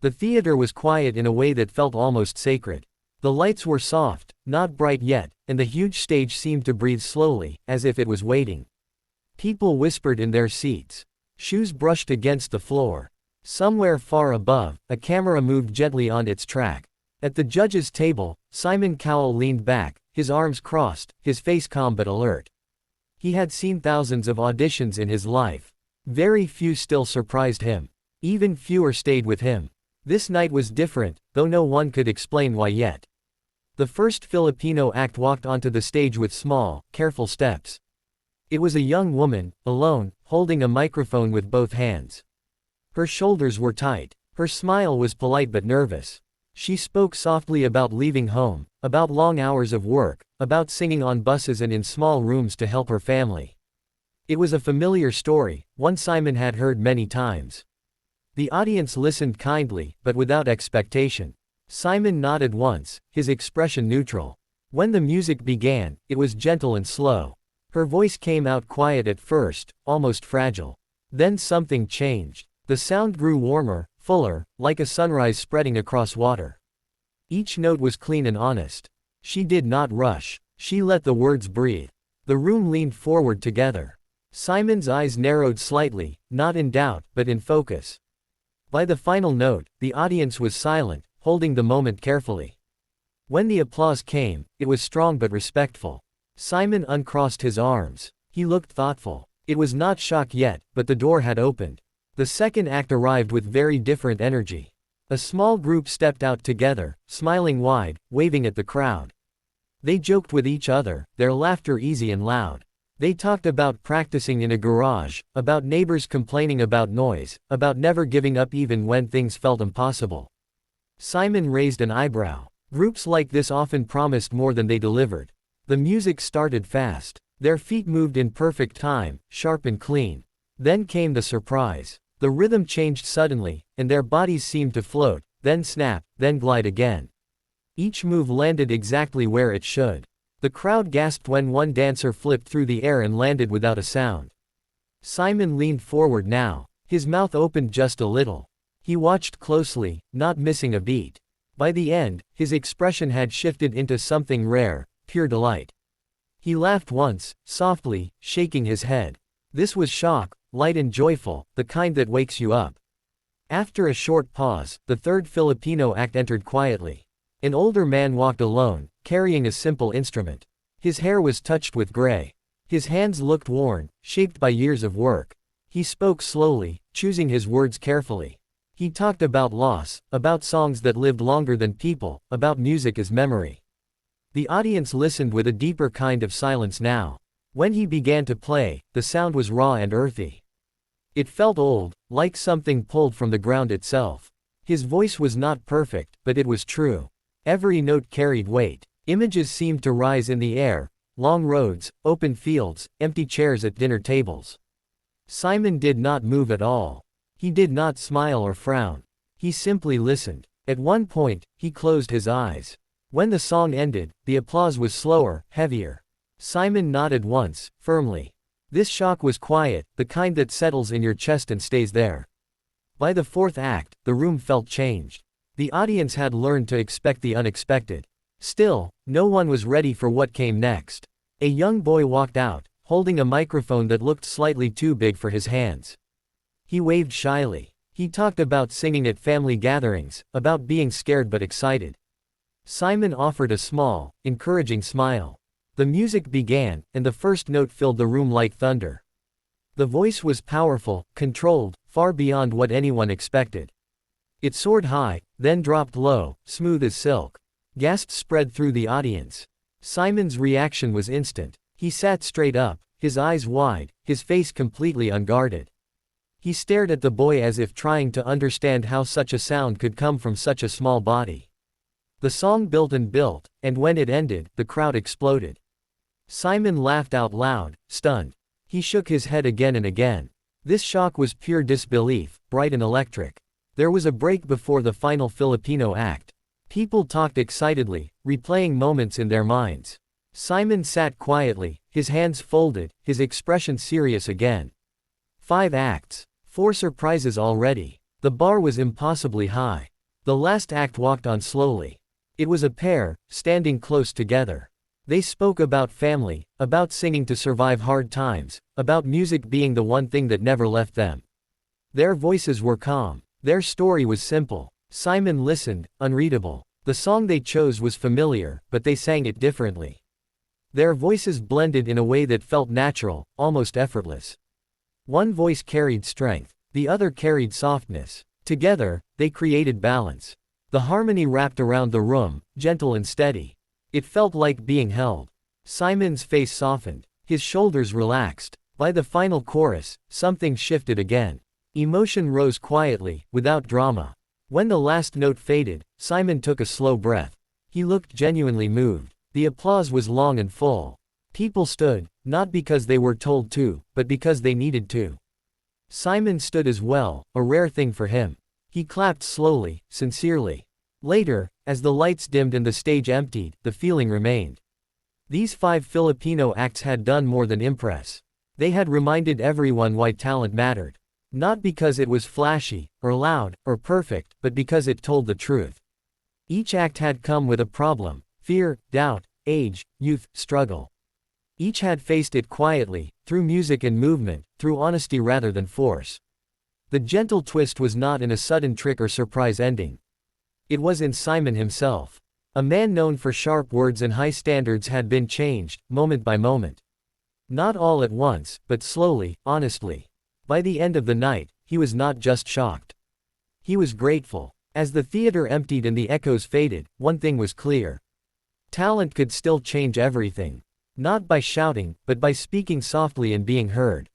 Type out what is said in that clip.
The theater was quiet in a way that felt almost sacred. The lights were soft, not bright yet, and the huge stage seemed to breathe slowly, as if it was waiting. People whispered in their seats. Shoes brushed against the floor. Somewhere far above, a camera moved gently on its track. At the judge's table, Simon Cowell leaned back, his arms crossed, his face calm but alert. He had seen thousands of auditions in his life. Very few still surprised him. Even fewer stayed with him. This night was different, though no one could explain why yet. The first Filipino act walked onto the stage with small, careful steps. It was a young woman, alone, holding a microphone with both hands. Her shoulders were tight. Her smile was polite but nervous. She spoke softly about leaving home, about long hours of work, about singing on buses and in small rooms to help her family. It was a familiar story, one Simon had heard many times. The audience listened kindly, but without expectation. Simon nodded once, his expression neutral. When the music began, it was gentle and slow. Her voice came out quiet at first, almost fragile. Then something changed. The sound grew warmer, fuller, like a sunrise spreading across water. Each note was clean and honest. She did not rush. She let the words breathe. The room leaned forward together. Simon's eyes narrowed slightly, not in doubt, but in focus. By the final note, the audience was silent, holding the moment carefully. When the applause came, it was strong but respectful. Simon uncrossed his arms. He looked thoughtful. It was not shock yet, but the door had opened. The second act arrived with very different energy. A small group stepped out together, smiling wide, waving at the crowd. They joked with each other, their laughter easy and loud. They talked about practicing in a garage, about neighbors complaining about noise, about never giving up even when things felt impossible. Simon raised an eyebrow. Groups like this often promised more than they delivered. The music started fast. Their feet moved in perfect time, sharp and clean. Then came the surprise. The rhythm changed suddenly, and their bodies seemed to float, then snap, then glide again. Each move landed exactly where it should. The crowd gasped when one dancer flipped through the air and landed without a sound. Simon leaned forward now. His mouth opened just a little. He watched closely, not missing a beat. By the end, his expression had shifted into something rare, pure delight. He laughed once, softly, shaking his head. This was shock, light and joyful, the kind that wakes you up. After a short pause, the third Filipino act entered quietly. An older man walked alone, carrying a simple instrument. His hair was touched with gray. His hands looked worn, shaped by years of work. He spoke slowly, choosing his words carefully. He talked about loss, about songs that lived longer than people, about music as memory. The audience listened with a deeper kind of silence now. When he began to play, the sound was raw and earthy. It felt old, like something pulled from the ground itself. His voice was not perfect, but it was true. Every note carried weight. Images seemed to rise in the air, long roads, open fields, empty chairs at dinner tables. Simon did not move at all. He did not smile or frown. He simply listened. At one point, he closed his eyes. When the song ended, the applause was slower, heavier. Simon nodded once, firmly. This shock was quiet, the kind that settles in your chest and stays there. By the fourth act, the room felt changed. The audience had learned to expect the unexpected. Still, no one was ready for what came next. A young boy walked out, holding a microphone that looked slightly too big for his hands. He waved shyly. He talked about singing at family gatherings, about being scared but excited. Simon offered a small, encouraging smile. The music began, and the first note filled the room like thunder. The voice was powerful, controlled, far beyond what anyone expected. It soared high, then dropped low, smooth as silk. Gasps spread through the audience. Simon's reaction was instant. He sat straight up, his eyes wide, his face completely unguarded. He stared at the boy as if trying to understand how such a sound could come from such a small body. The song built, and when it ended, the crowd exploded. Simon laughed out loud, stunned. He shook his head again and again. This shock was pure disbelief, bright and electric. There was a break before the final Filipino act. People talked excitedly, replaying moments in their minds. Simon sat quietly, his hands folded, his expression serious again. 5 acts. 4 surprises already. The bar was impossibly high. The last act walked on slowly. It was a pair, standing close together. They spoke about family, about singing to survive hard times, about music being the one thing that never left them. Their voices were calm. Their story was simple. Simon listened, unreadable. The song they chose was familiar, but they sang it differently. Their voices blended in a way that felt natural, almost effortless. One voice carried strength. The other carried softness. Together, they created balance. The harmony wrapped around the room, gentle and steady. It felt like being held. Simon's face softened. His shoulders relaxed. By the final chorus, something shifted again. Emotion rose quietly, without drama. When the last note faded, Simon took a slow breath. He looked genuinely moved. The applause was long and full. People stood, not because they were told to, but because they needed to. Simon stood as well, a rare thing for him. He clapped slowly, sincerely. Later, as the lights dimmed and the stage emptied, the feeling remained. These 5 Filipino acts had done more than impress. They had reminded everyone why talent mattered. Not because it was flashy, or loud, or perfect, but because it told the truth. Each act had come with a problem: fear, doubt, age, youth, struggle. Each had faced it quietly, through music and movement, through honesty rather than force. The gentle twist was not in a sudden trick or surprise ending. It was in Simon himself. A man known for sharp words and high standards had been changed, moment by moment. Not all at once, but slowly, honestly. By the end of the night, he was not just shocked. He was grateful. As the theater emptied and the echoes faded, one thing was clear. Talent could still change everything. Not by shouting, but by speaking softly and being heard.